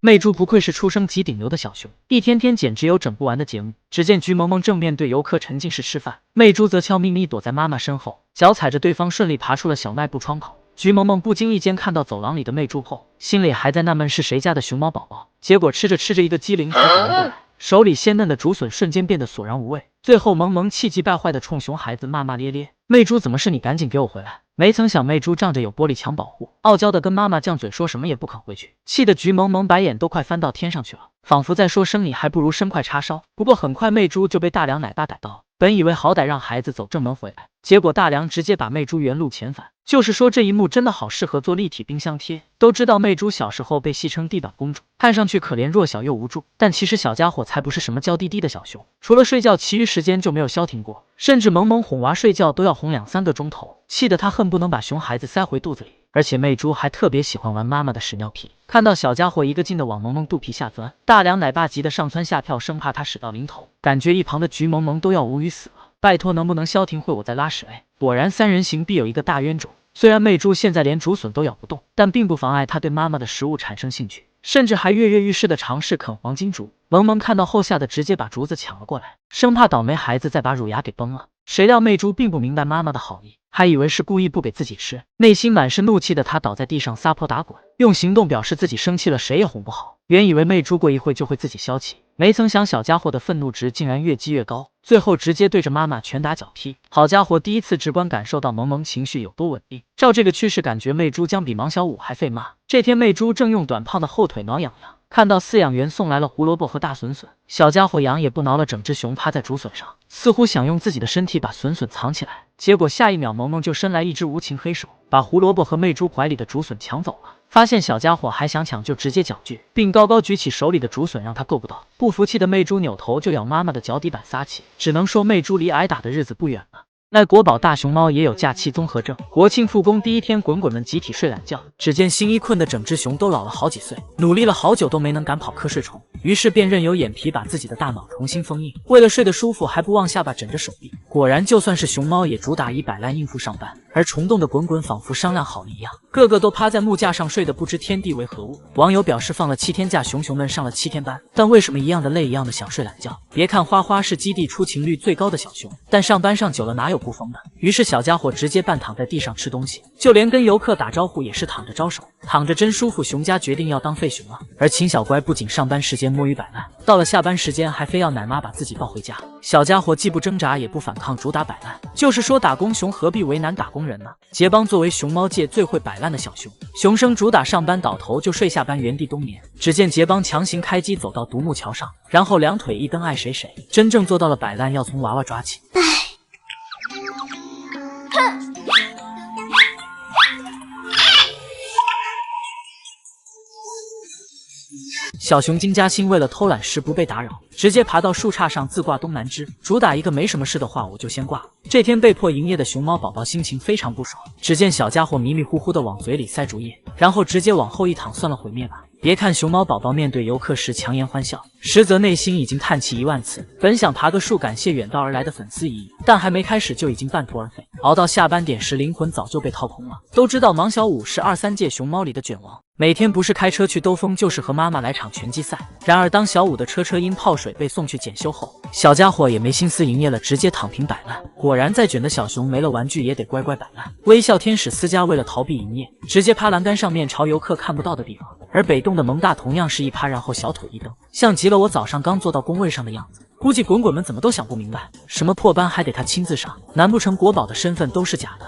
媚珠不愧是出生即顶流的小熊，一天天简直有整不完的节目。只见菊萌萌正面对游客沉浸式吃饭，媚珠则悄咪咪躲在妈妈身后，脚踩着对方顺利爬出了小卖部窗口。菊萌萌不经意间看到走廊里的媚珠后，心里还在纳闷是谁家的熊猫宝宝，结果吃着吃着一个机灵才反应过来，手里鲜嫩的竹笋瞬间变得索然无味，最后萌萌气急败坏的冲熊孩子骂骂咧咧：“媚珠怎么是你？赶紧给我回来！”没曾想媚珠仗着有玻璃墙保护，傲娇的跟妈妈犟嘴，说什么也不肯回去，气得菊萌萌白眼都快翻到天上去了，仿佛在说生你还不如生块叉烧。不过很快媚珠就被大梁奶爸逮到了，本以为好歹让孩子走正门回来，结果大梁直接把媚珠原路遣返。就是说这一幕真的好适合做立体冰箱贴。都知道媚珠小时候被戏称地板公主，看上去可怜弱小又无助，但其实小家伙才不是什么娇滴滴的小熊，除了睡觉其余时间就没有消停过，甚至萌萌哄娃睡觉都要哄2-3个钟头，气得他恨不能把熊孩子塞回肚子里。而且媚珠还特别喜欢玩妈妈的屎尿屁，看到小家伙一个劲的往萌萌肚皮下钻，大梁奶爸急得上蹿下跳，生怕他屎到临头，感觉一旁的菊萌萌都要无语死了。拜托能不能消停会我在拉屎哎！果然三人行必有一个大冤种。虽然媚珠现在连竹笋都咬不动，但并不妨碍她对妈妈的食物产生兴趣，甚至还跃跃欲试的尝试啃黄金竹。萌萌看到后吓得直接把竹子抢了过来，生怕倒霉孩子再把乳牙给崩了。谁料媚珠并不明白妈妈的好意，还以为是故意不给自己吃，内心满是怒气的她倒在地上撒泼打滚，用行动表示自己生气了，谁也哄不好。原以为媚珠过一会就会自己消气，没曾想小家伙的愤怒值竟然越积越高，最后直接对着妈妈拳打脚踢。好家伙，第一次直观感受到萌萌情绪有多稳定。照这个趋势，感觉媚珠将比王小五还费骂。这天媚珠正用短胖的后腿挠痒痒，看到饲养员送来了胡萝卜和大笋笋，小家伙痒也不挠了，整只熊趴在竹笋上，似乎想用自己的身体把笋笋藏起来。结果下一秒萌萌就伸来一只无情黑手，把胡萝卜和媚珠怀里的竹笋抢走了。发现小家伙还想抢，就直接搅局，并高高举起手里的竹笋让他够不到。不服气的媚珠扭头就咬妈妈的脚底板撒气，只能说媚珠离挨打的日子不远了。赖国宝大熊猫也有假期综合症，国庆复工第一天，滚滚们集体睡懒觉。只见新一困的整只熊都老了好几岁，努力了好久都没能赶跑瞌睡虫，于是便任由眼皮把自己的大脑重新封印。为了睡得舒服，还不忘下巴枕着手臂。果然，就算是熊猫也主打以摆烂应付上班。而虫洞的滚滚仿佛商量好了一样，个个都趴在木架上睡得不知天地为何物。网友表示，放了7天假，熊们上了7天班，但为什么一样的累，一样的想睡懒觉？别看花花是基地出勤率最高的小熊，但上班上久了哪有不疯的？于是小家伙直接半躺在地上吃东西，就连跟游客打招呼也是躺着招手，躺着真舒服。熊家决定要当废熊了。而秦小乖不仅上班时间摸鱼摆烂，到了下班时间还非要奶妈把自己抱回家。小家伙既不挣扎也不反抗，主打摆烂。就是说打工熊何必为难打工人呢？杰邦作为熊猫界最会摆烂的小熊，熊生主打上班倒头就睡，下班原地冬眠。只见杰邦强行开机走到独木桥上，然后两腿一蹬爱谁谁，真正做到了摆烂要从娃娃抓起。小熊金嘉欣为了偷懒时不被打扰，直接爬到树杈上自挂东南枝，主打一个没什么事的话我就先挂。这天被迫营业的熊猫宝宝心情非常不爽，只见小家伙迷迷糊糊的往嘴里塞竹叶，然后直接往后一躺，算了毁灭吧。别看熊猫宝宝面对游客时强颜欢笑，实则内心已经叹气10000次。本想爬个树感谢远道而来的粉丝一役，但还没开始就已经半途而废。熬到下班点时，灵魂早就被掏空了。都知道王小五是2-3届熊猫里的卷王，每天不是开车去兜风，就是和妈妈来场拳击赛。然而当小五的车因泡水被送去检修后，小家伙也没心思营业了，直接躺平摆烂。果然再卷的小熊没了玩具也得乖乖摆烂。微笑天使私家为了逃避营业，直接趴栏杆上面朝游客看不到的地方。而北洞的萌大同样是一趴，然后小腿一蹬，像极了我早上刚坐到工位上的样子。估计滚滚们怎么都想不明白，什么破班还得他亲自上，难不成国宝的身份都是假的？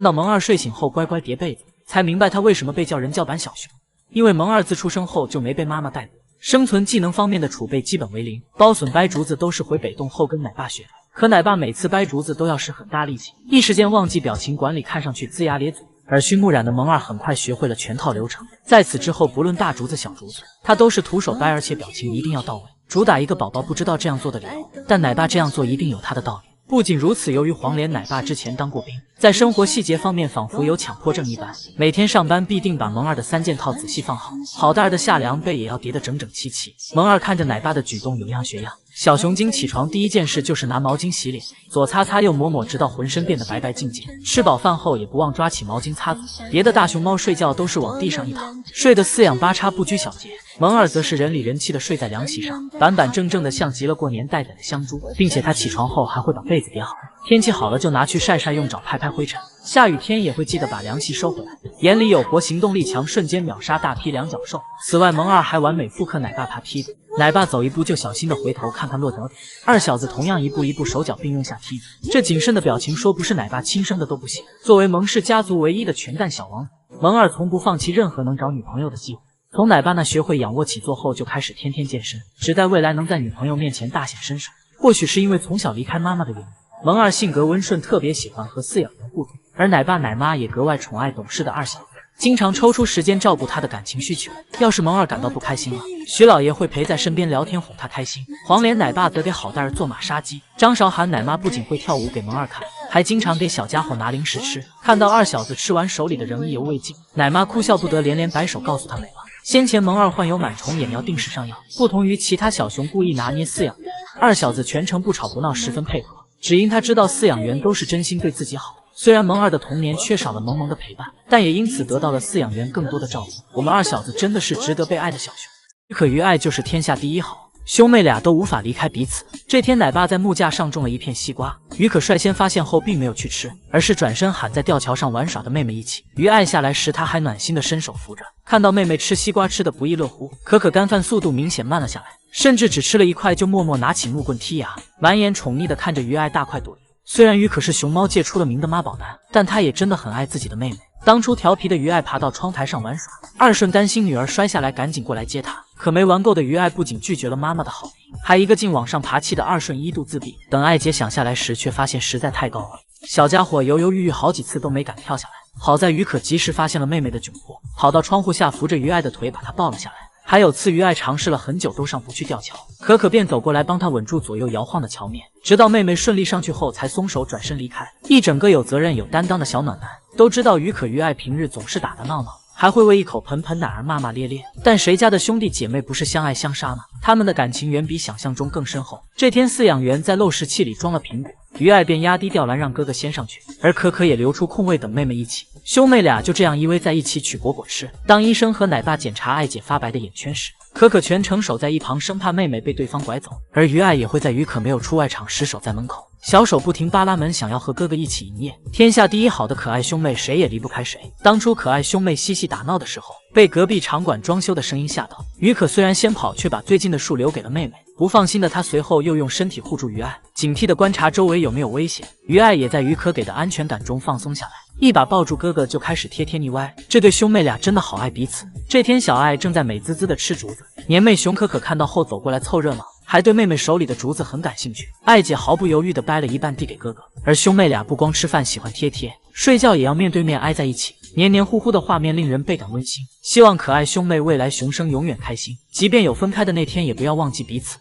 到萌二睡醒后乖乖叠被子，才明白他为什么被叫人教版小熊，因为萌二自出生后就没被妈妈带过，生存技能方面的储备基本为零，包笋掰竹子都是回北洞后跟奶爸学的。可奶爸每次掰竹子都要使很大力气，一时间忘记表情管理，看上去龇牙咧嘴。而熏木染的萌二很快学会了全套流程，在此之后不论大竹子小竹子，他都是徒手掰，而且表情一定要到位，主打一个宝宝不知道这样做的理由，但奶爸这样做一定有他的道理。不仅如此，由于黄连奶爸之前当过兵，在生活细节方面仿佛有强迫症一般，每天上班必定把萌二的3件套仔细放好，好大的夏凉被也要叠得整整齐齐。萌二看着奶爸的举动有样学样，小熊精起床第一件事就是拿毛巾洗脸，左擦擦右抹抹，直到浑身变得白白净净。吃饱饭后也不忘抓起毛巾擦嘴。别的大熊猫睡觉都是往地上一躺，睡得四仰八叉不拘小节。萌二则是人里人气的睡在凉席上，板板正正的像极了过年待宰的香猪，并且他起床后还会把被子叠好，天气好了就拿去晒晒，用爪拍拍灰尘，下雨天也会记得把凉席收回来。眼里有活，行动力强，瞬间秒杀大批两脚兽。此外，萌二还完美复刻奶爸爬梯子，奶爸走一步就小心的回头看看落脚点，二小子同样一步一步手脚并用下梯子，这谨慎的表情说不是奶爸亲生的都不行。作为萌氏家族唯一的全蛋小王子，萌二从不放弃任何能找女朋友的机会。从奶爸那学会仰卧起坐后，就开始天天健身，只待未来能在女朋友面前大显身手。或许是因为从小离开妈妈的原因，萌二性格温顺，特别喜欢和饲养员互动，而奶爸奶妈也格外宠爱懂事的二小子，经常抽出时间照顾他的感情需求。要是萌二感到不开心了，徐老爷会陪在身边聊天哄他开心，黄脸奶爸则给好蛋儿做马杀鸡。张韶涵奶妈不仅会跳舞给萌二看，还经常给小家伙拿零食吃。看到二小子吃完手里的仍意犹未尽，奶妈哭笑不得，连连摆手告诉他没了。先前萌二患有螨虫眼，要定时上药。不同于其他小熊故意拿捏饲养员，二小子全程不吵不闹，十分配合，只因他知道饲养员都是真心对自己好。虽然萌二的童年缺少了萌萌的陪伴，但也因此得到了饲养员更多的照顾。我们二小子真的是值得被爱的小熊。于可于爱就是天下第一好，兄妹俩都无法离开彼此。这天，奶爸在木架上种了一片西瓜，于可率先发现后并没有去吃，而是转身喊在吊桥上玩耍的妹妹一起。于爱下来时，他还暖心的伸手扶着，看到妹妹吃西瓜吃得不亦乐乎，可干饭速度明显慢了下来，甚至只吃了一块就默默拿起木棍剔牙，满眼宠溺的看着于爱大快朵颐。虽然于可是熊猫界出了名的妈宝男，但他也真的很爱自己的妹妹。当初调皮的于爱爬到窗台上玩耍，二顺担心女儿摔下来，赶紧过来接她。可没玩够的于爱不仅拒绝了妈妈的好意，还一个劲往上爬，气的二顺一度自闭。等爱姐想下来时，却发现实在太高了，小家伙犹犹豫豫好几次都没敢跳下来。好在于可及时发现了妹妹的窘迫，跑到窗户下扶着于爱的腿把她抱了下来。还有次于爱尝试了很久都上不去吊桥，可便走过来帮她稳住左右摇晃的桥面，直到妹妹顺利上去后才松手转身离开。一整个有责任有担当的小暖男。都知道于可于爱平日总是打打闹闹，还会为一口盆盆奶儿骂骂咧咧，但谁家的兄弟姐妹不是相爱相杀呢？他们的感情远比想象中更深厚。这天，饲养员在漏食器里装了苹果，于爱便压低吊篮让哥哥先上去，而可也留出空位等妹妹一起。兄妹俩就这样依偎在一起取果果吃。当医生和奶爸检查爱姐发白的眼圈时，可全程守在一旁，生怕妹妹被对方拐走，而于爱也会在于可没有出外场时守在门口，小手不停扒拉门，想要和哥哥一起营业。天下第一好的可爱兄妹，谁也离不开谁。当初可爱兄妹嬉戏打闹的时候，被隔壁场馆装修的声音吓到，于可虽然先跑，却把最近的树留给了妹妹。不放心的他随后又用身体护住于爱，警惕地观察周围有没有危险。于爱也在于可给的安全感中放松下来，一把抱住哥哥就开始贴贴腻歪。这对兄妹俩真的好爱彼此。这天，小爱正在美滋滋地吃竹子，年妹熊可看到后走过来凑热闹，还对妹妹手里的竹子很感兴趣。爱姐毫不犹豫地掰了一半递给哥哥，而兄妹俩不光吃饭喜欢贴贴，睡觉也要面对面挨在一起，黏黏糊糊的画面令人倍感温馨。希望可爱兄妹未来熊生永远开心，即便有分开的那天，也不要忘记彼此。